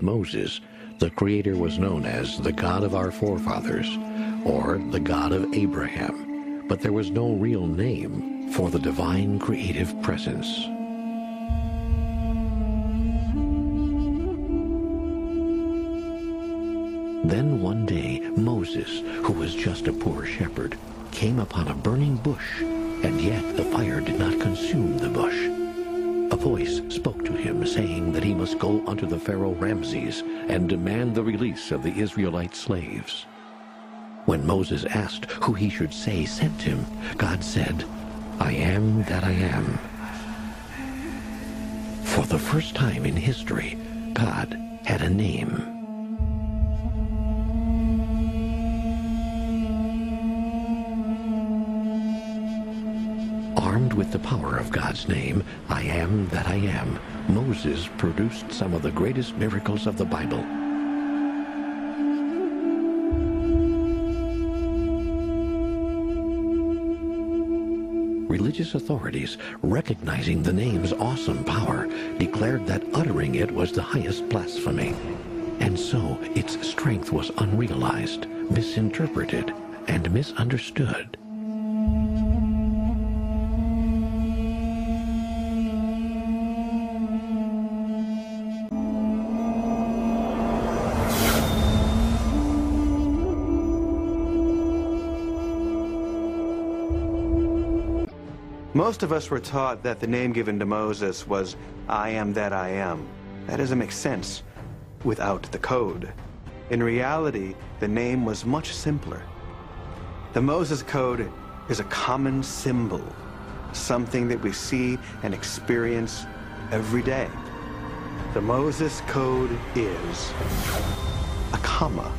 Moses, the Creator was known as the God of our forefathers, or the God of Abraham, but there was no real name for the divine creative presence. Then one day, Moses, who was just a poor shepherd, came upon a burning bush, and yet the fire did not consume the bush. A voice spoke to him, saying that he must go unto the Pharaoh Ramses and demand the release of the Israelite slaves. When Moses asked who he should say sent him, God said, "I am that I am." For the first time in history, God had a name. Armed with the power of God's name, I am that I am, Moses produced some of the greatest miracles of the Bible. Religious authorities, recognizing the name's awesome power, declared that uttering it was the highest blasphemy. And so its strength was unrealized, misinterpreted, and misunderstood. Most of us were taught that the name given to Moses was, I am that I am. That doesn't make sense without the code. In reality, the name was much simpler. The Moses code is a common symbol, something that we see and experience every day. The Moses code is a comma.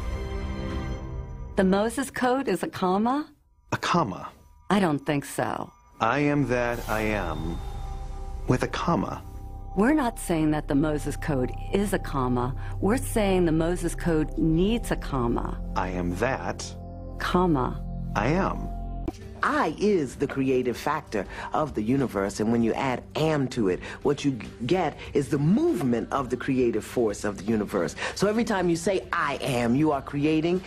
The Moses code is a comma? A comma. I don't think so. I am that I am with a comma. We're not saying that the Moses code is a comma. We're saying the Moses code needs a comma. I am that, comma, I am. I is the creative factor of the universe, and when you add am to it, what you get is the movement of the creative force of the universe. So every time you say I am, you are creating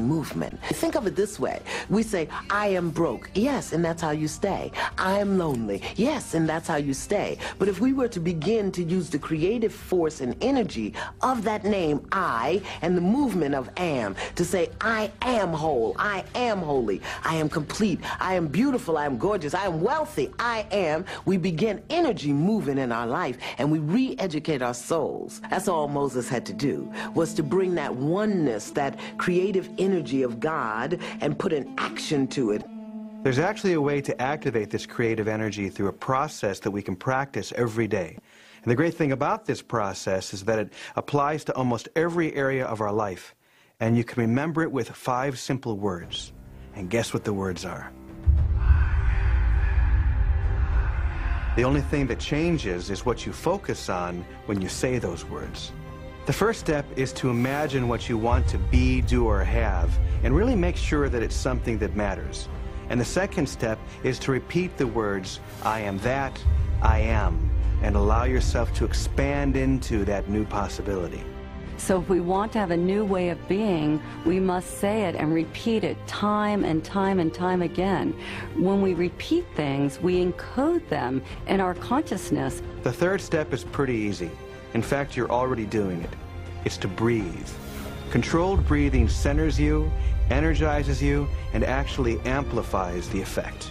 movement. Think of it this way. We say, I am broke. Yes, and that's how you stay. I am lonely. Yes, and that's how you stay. But if we were to begin to use the creative force and energy of that name, I, and the movement of am, to say, I am whole, I am holy, I am complete, I am beautiful, I am gorgeous, I am wealthy, I am, we begin energy moving in our life, and we re-educate our souls. That's all Moses had to do, was to bring that oneness, that creative energy of God, and put an action to it. There's actually a way to activate this creative energy through a process that we can practice every day. And the great thing about this process is that it applies to almost every area of our life. And you can remember it with 5 simple words. And guess what the words are? The only thing that changes is what you focus on when you say those words. The first step is to imagine what you want to be, do, or have, and really make sure that it's something that matters. And the second step is to repeat the words, I am that, I am, and allow yourself to expand into that new possibility. So if we want to have a new way of being, we must say it and repeat it time and time and time again. When we repeat things, we encode them in our consciousness. The third step is pretty easy. In fact, you're already doing it. It's to breathe. Controlled breathing centers you, energizes you, and actually amplifies the effect.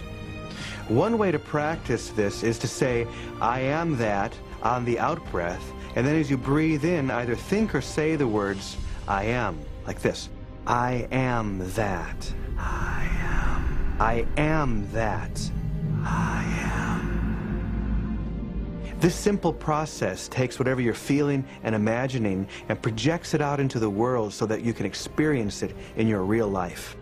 One way to practice this is to say, I am that, on the out-breath, and then as you breathe in, either think or say the words, I am, like this. I am that. I am. I am that. I am. This simple process takes whatever you're feeling and imagining and projects it out into the world so that you can experience it in your real life.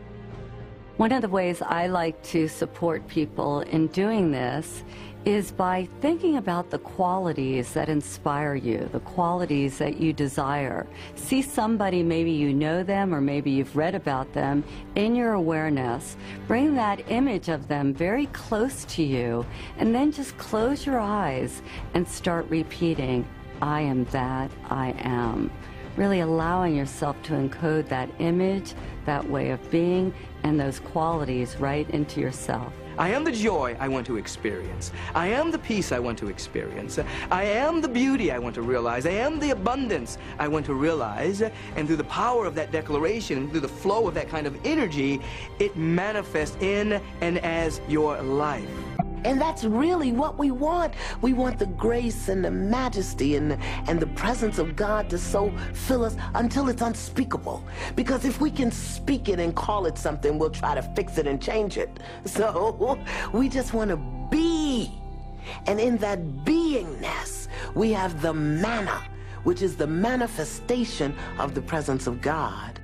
One of the ways I like to support people in doing this is by thinking about the qualities that inspire you, the qualities that you desire. See somebody, maybe you know them or maybe you've read about them, in your awareness. Bring that image of them very close to you, and then just close your eyes and start repeating, I am that I am. Really allowing yourself to encode that image, that way of being, and those qualities right into yourself. I am the joy I want to experience. I am the peace I want to experience. I am the beauty I want to realize. I am the abundance I want to realize. And through the power of that declaration, through the flow of that kind of energy, it manifests in and as your life. And that's really what we want. We want the grace and the majesty and the presence of God to so fill us until it's unspeakable. Because if we can speak it and call it something, we'll try to fix it and change it. So we just want to be. And in that beingness, we have the manna, which is the manifestation of the presence of God.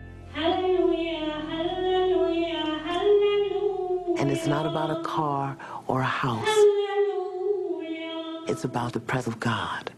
And it's not about a car or a house. It's about the presence of God.